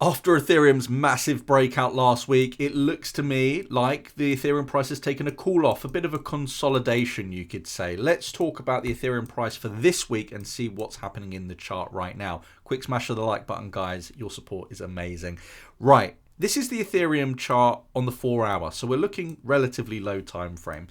After Ethereum's massive breakout last week, it looks to me like the Ethereum price has taken a cool off, a bit of a consolidation, you could say. Let's talk about the Ethereum price for this week and see what's happening in the chart right now. Quick smash of the like button, guys. Your support is amazing. Right, this is the Ethereum chart on the 4 hour, so we're looking relatively low time frame.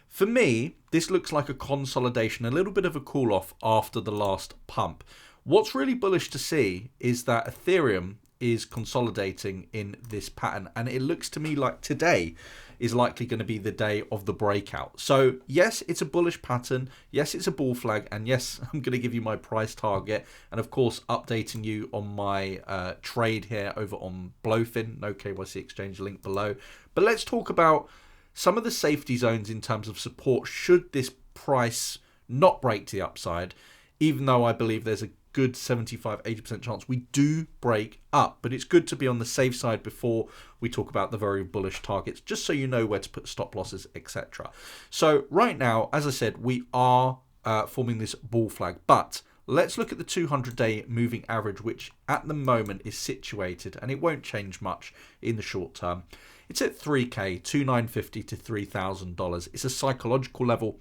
For me, this looks like a consolidation, a little bit of a cool off after the last pump. What's really bullish to see is that Ethereum is consolidating in this pattern, and it looks to me like today is likely going to be the day of the breakout. So yes, it's a bullish pattern, yes, it's a bull flag, and yes, I'm going to give you my price target, and of course updating you on my trade here over on bloFin, no KYC exchange, link below. But let's talk about some of the safety zones in terms of support should this price not break to the upside, even though I believe there's a good 75-80% chance we do break up. But it's good to be on the safe side before we talk about the very bullish targets, just so you know where to put stop losses, etc. So right now, as I said, we are forming this bull flag, but let's look at the 200-day moving average, which at the moment is situated, and it won't change much in the short term. It's at 3K, $2,950 to $3,000. It's a psychological level,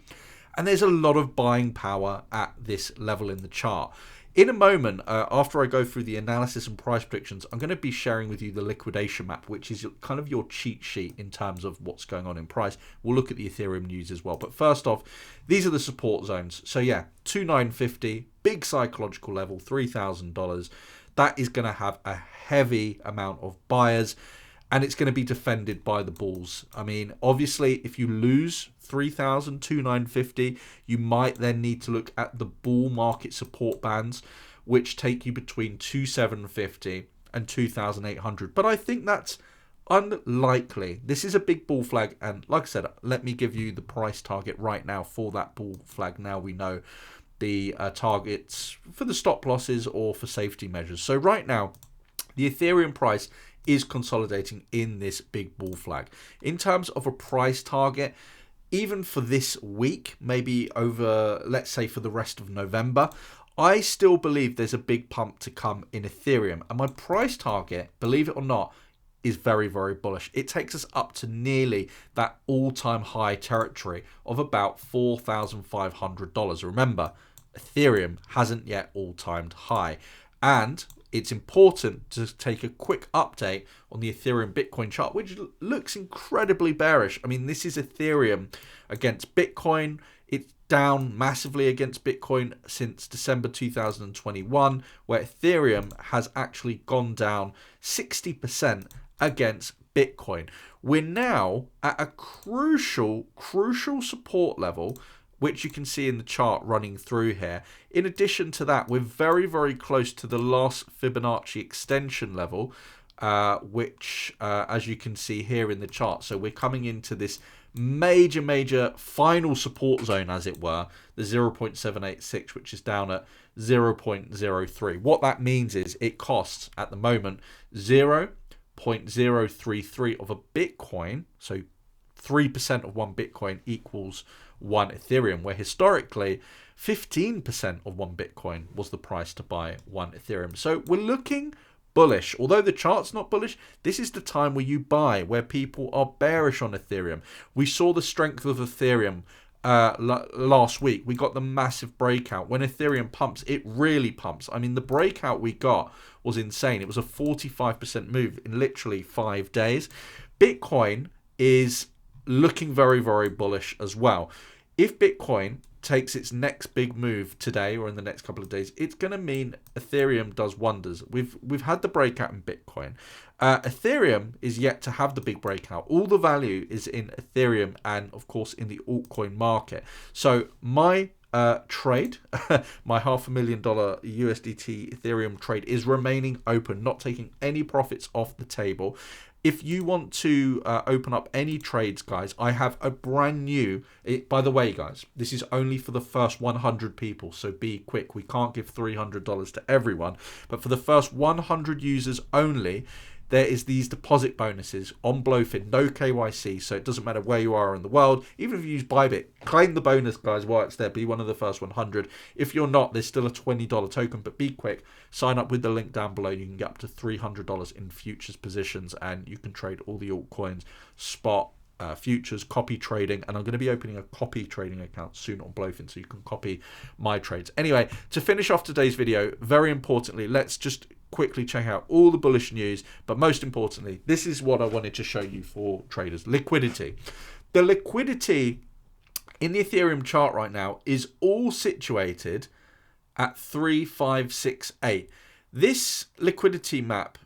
and there's a lot of buying power at this level in the chart. In a moment, after I go through the analysis and price predictions, I'm going to be sharing with you the liquidation map, which is kind of your cheat sheet in terms of what's going on in price. We'll look at the Ethereum news as well. But first off, these are the support zones. So yeah, 2,950, big psychological level, $3,000. That is going to have a heavy amount of buyers, and it's going to be defended by the bulls. I mean, obviously, if you lose 3,000, 2,950, you might then need to look at the bull market support bands, which take you between 2,750 and 2,800. But I think that's unlikely. This is a big bull flag, and like I said, let me give you the price target right now for that bull flag. Now we know the targets for the stop losses or for safety measures. So right now, the Ethereum price is consolidating in this big bull flag. In terms of a price target, even for this week, maybe over, let's say, for the rest of November, I still believe there's a big pump to come in Ethereum. And my price target, believe it or not, is very, very bullish. It takes us up to nearly that all-time high territory of about $4,500. Remember, Ethereum hasn't yet all-timed high. And it's important to take a quick update on the Ethereum Bitcoin chart, which looks incredibly bearish. I mean, this is Ethereum against Bitcoin. It's down massively against Bitcoin since December 2021, where Ethereum has actually gone down 60% against Bitcoin. We're now at a crucial support level, which you can see in the chart running through here. In addition to that, we're very, very close to the last Fibonacci extension level, which, as you can see here in the chart, so we're coming into this major final support zone, as it were, the 0.786, which is down at 0.03. What that means is it costs, at the moment, 0.033 of a Bitcoin, so 3% of one Bitcoin equals one Ethereum, where historically 15% of one Bitcoin was the price to buy one Ethereum. So we're looking bullish. Although the chart's not bullish, this is the time where you buy, where people are bearish on Ethereum. We saw the strength of Ethereum last week. We got the massive breakout. When Ethereum pumps, it really pumps. I mean, the breakout we got was insane. It was a 45% move in literally 5 days. Bitcoin is looking very, very bullish as well. If Bitcoin takes its next big move today or in the next couple of days, it's going to mean Ethereum does wonders. We've had the breakout in Bitcoin. Ethereum is yet to have the big breakout. All the value is in Ethereum and, of course, in the altcoin market. So my trade, my $500,000 USDT Ethereum trade is remaining open, not taking any profits off the table. If you want to open up any trades, guys, I have a brand new, by the way, guys, this is only for the first 100 people, so be quick. We can't give $300 to everyone, but for the first 100 users only, there is these deposit bonuses on bloFin, no KYC, so it doesn't matter where you are in the world. Even if you use Bybit, claim the bonus, guys, while it's there. Be one of the first 100. If you're not, there's still a $20 token, but be quick. Sign up with the link down below. You can get up to $300 in futures positions, and you can trade all the altcoins, spot, futures, copy trading, and I'm going to be opening a copy trading account soon on bloFin, so you can copy my trades. Anyway, to finish off today's video, very importantly, let's just quickly check out all the bullish news, but most importantly, this is what I wanted to show you for traders: liquidity. The liquidity in the Ethereum chart right now is all situated at 3568. This liquidity map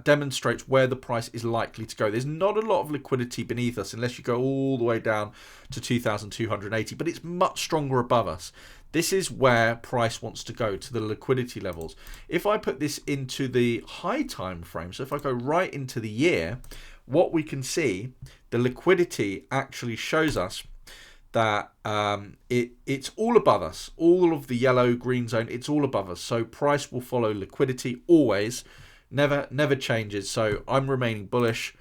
demonstrates where the price is likely to go. There's not a lot of liquidity beneath us unless you go all the way down to 2280, but it's much stronger above us. This is where price wants to go, to the liquidity levels. If I put this into the high time frame, so if I go right into the year, what we can see, the liquidity actually shows us that it's all above us. All of the yellow green zone, it's all above us. So price will follow liquidity always. Never changes. So I'm remaining bullish.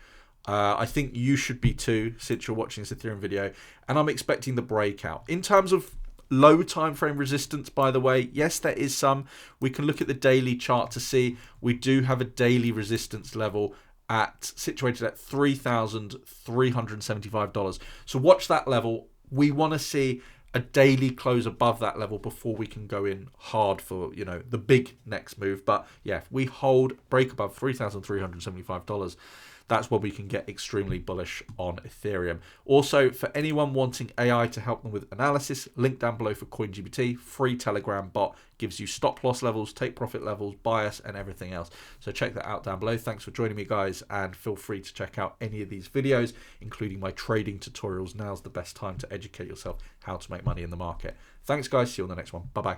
I think you should be too, since you're watching this Ethereum video, and I'm expecting the breakout. In terms of low time frame resistance, by the way, yes, there is some. We can look at the daily chart to see we do have a daily resistance level situated at $3,375. So watch that level. We want to see a daily close above that level before we can go in hard for, you know, the big next move. But yeah, if we break above $3,375, that's where we can get extremely bullish on Ethereum. Also, for anyone wanting AI to help them with analysis, link down below for CoinGPT. Free Telegram bot, gives you stop loss levels, take profit levels, bias, and everything else. So check that out down below. Thanks for joining me, guys, and feel free to check out any of these videos, including my trading tutorials. Now's the best time to educate yourself how to make money in the market. Thanks, guys. See you on the next one. Bye-bye.